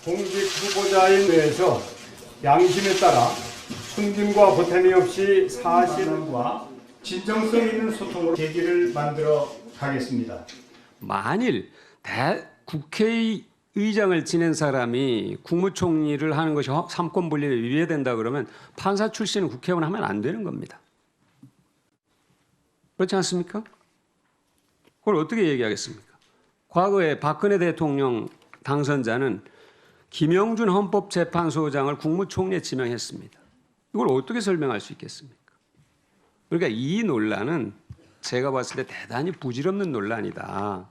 공직 후보자인 데에서 양심에 따라 숨김과 보탬이 없이 사실과 진정성 있는 소통으로 계기를 만들어 가겠습니다. 만일 국회의장을 지낸 사람이 국무총리를 하는 것이 삼권분립에 위배된다 그러면 판사 출신은 국회의원 하면 안 되는 겁니다. 그렇지 않습니까? 그걸 어떻게 얘기하겠습니까? 과거에 박근혜 대통령 당선자는 김영준 헌법재판소장을 국무총리에 지명했습니다. 이걸 어떻게 설명할 수 있겠습니까? 그러니까 이 논란은 제가 봤을 때 대단히 부질없는 논란이다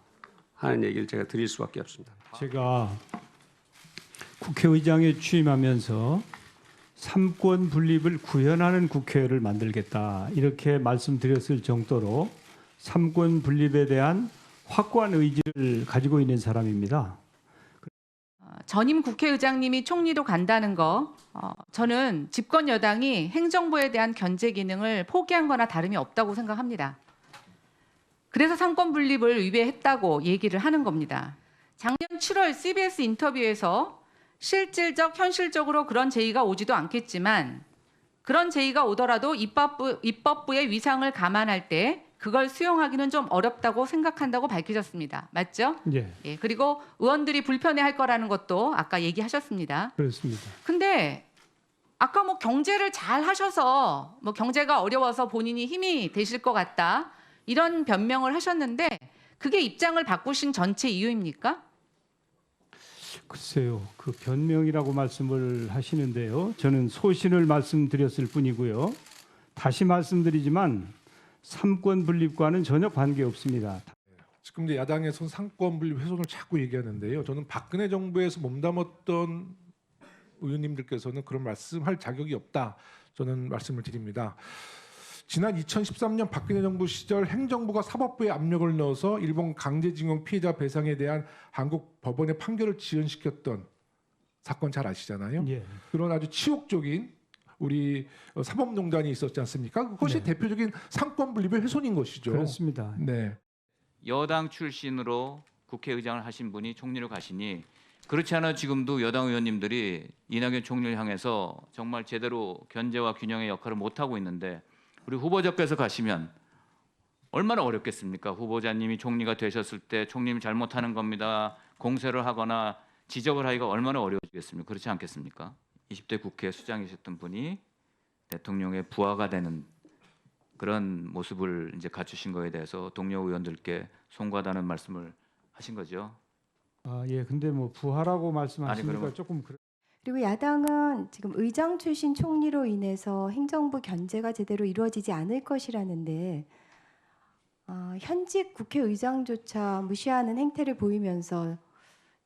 하는 얘기를 제가 드릴 수밖에 없습니다. 제가 국회의장에 취임하면서 삼권 분립을 구현하는 국회를 만들겠다 이렇게 말씀드렸을 정도로 삼권 분립에 대한 확고한 의지를 가지고 있는 사람입니다. 전임 국회의장님이 총리로 간다는 거 저는 집권 여당이 행정부에 대한 견제 기능을 포기한 거나 다름이 없다고 생각합니다. 그래서 삼권 분립을 위배했다고 얘기를 하는 겁니다. 작년 7월 CBS 인터뷰에서 실질적 현실적으로 그런 제의가 오지도 않겠지만 그런 제의가 오더라도 입법부의 위상을 감안할 때 그걸 수용하기는 좀 어렵다고 생각한다고 밝히셨습니다. 맞죠? 예. 예, 그리고 의원들이 불편해할 거라는 것도 아까 얘기하셨습니다. 그렇습니다. 근데 아까 뭐 경제를 잘 하셔서 뭐 경제가 어려워서 본인이 힘이 되실 것 같다 이런 변명을 하셨는데 그게 입장을 바꾸신 전체 이유입니까? 글쎄요, 그 변명이라고 말씀을 하시는데요. 저는 소신을 말씀드렸을 뿐이고요. 다시 말씀드리지만 삼권 분립과는 전혀 관계 없습니다. 지금 이제 야당에서는 상권 분립 훼손을 자꾸 얘기하는데요. 저는 박근혜 정부에서 몸담았던 의원님들께서는 그런 말씀할 자격이 없다. 저는 말씀을 드립니다. 지난 2013년 박근혜 정부 시절 행정부가 사법부에 압력을 넣어서 일본 강제징용 피해자 배상에 대한 한국 법원의 판결을 지연시켰던 사건 잘 아시잖아요. 예. 그런 아주 치욕적인 우리 사법농단이 있었지 않습니까? 그것이 네. 대표적인 상권 분립의 훼손인 것이죠. 그렇습니다. 네. 여당 출신으로 국회의장을 하신 분이 총리로 가시니 그렇지 않아 지금도 여당 의원님들이 이낙연 총리를 향해서 정말 제대로 견제와 균형의 역할을 못하고 있는데 우리 후보자께서 가시면 얼마나 어렵겠습니까? 후보자님이 총리가 되셨을 때 총리님이 잘못하는 겁니다. 공세를 하거나 지적을 하기가 얼마나 어려워지겠습니까? 그렇지 않겠습니까? 20대 국회 수장이셨던 분이 대통령의 부하가 되는 그런 모습을 이제 갖추신 거에 대해서 동료 의원들께 송구하다는 말씀을 하신 거죠. 아, 예. 근데 뭐 부하라고 말씀하시니까 그러면- 조금 그리고 야당은 지금 의장 출신 총리로 인해서 행정부 견제가 제대로 이루어지지 않을 것이라는데 현직 국회의장조차 무시하는 행태를 보이면서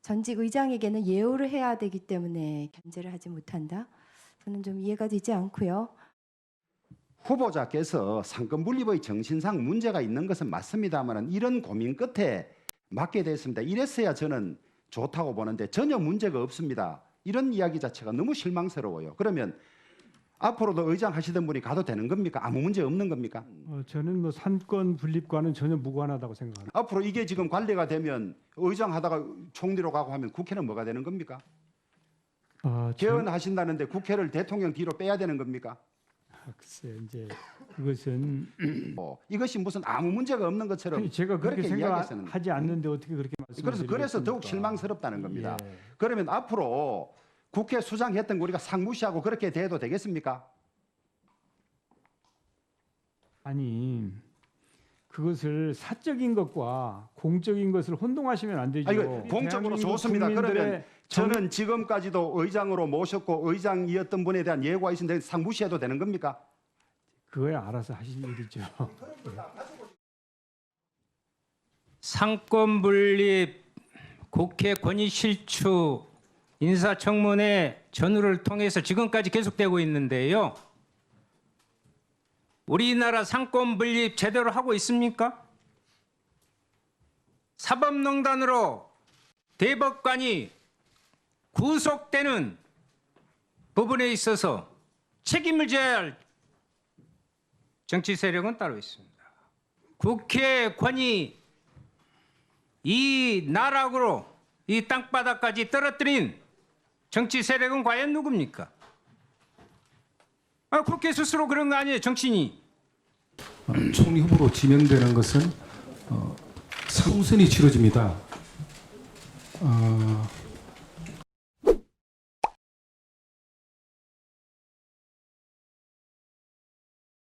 전직 의장에게는 예우를 해야 되기 때문에 견제를 하지 못한다. 저는 좀 이해가 되지 않고요. 후보자께서 상권 분립의 정신상 문제가 있는 것은 맞습니다만 이런 고민 끝에 맡게 됐습니다. 이랬어야 저는 좋다고 보는데 전혀 문제가 없습니다. 이런 이야기 자체가 너무 실망스러워요. 그러면 앞으로도 의장 하시던 분이 가도 되는 겁니까? 아무 문제 없는 겁니까? 저는 뭐 삼권 분립과는 전혀 무관하다고 생각합니다. 앞으로 이게 지금 관리가 되면 의장 하다가 총리로 가고 하면 국회는 뭐가 되는 겁니까? 개헌하신다는데 국회를 대통령 뒤로 빼야 되는 겁니까? 글쎄 이제 그것은 이것이 무슨 아무 문제가 없는 것처럼 아니, 제가 그렇게 이야기해서는 생각하지 않는데 어떻게 그렇게 말씀하시겠습니까? 그래서 더욱 실망스럽다는 겁니다. 예. 그러면 앞으로 국회 수장했던 거 우리가 상무시하고 그렇게 대해도 되겠습니까? 아니 그것을 사적인 것과 공적인 것을 혼동하시면 안 되죠. 아니, 공적으로 대한민국 좋습니다. 국민들의 그러면 저는 지금까지도 의장으로 모셨고 의장이었던 분에 대한 예고가 있는데 상무시해도 되는 겁니까? 그거에 알아서 하실 일이죠. 상권 분립, 국회 권위 실추, 인사청문회 전후를 통해서 지금까지 계속되고 있는데요. 우리나라 상권 분립 제대로 하고 있습니까? 사법농단으로 대법관이 구속되는 부분에 있어서 책임을 져야 할 정치 세력은 따로 있습니다. 국회 권위 이 나락으로 이 땅바닥까지 떨어뜨린 정치 세력은 과연 누굽니까? 국회 스스로 그런 거 아니에요, 정치인이. 총리 후보로 지명되는 것은 3선이 치러집니다.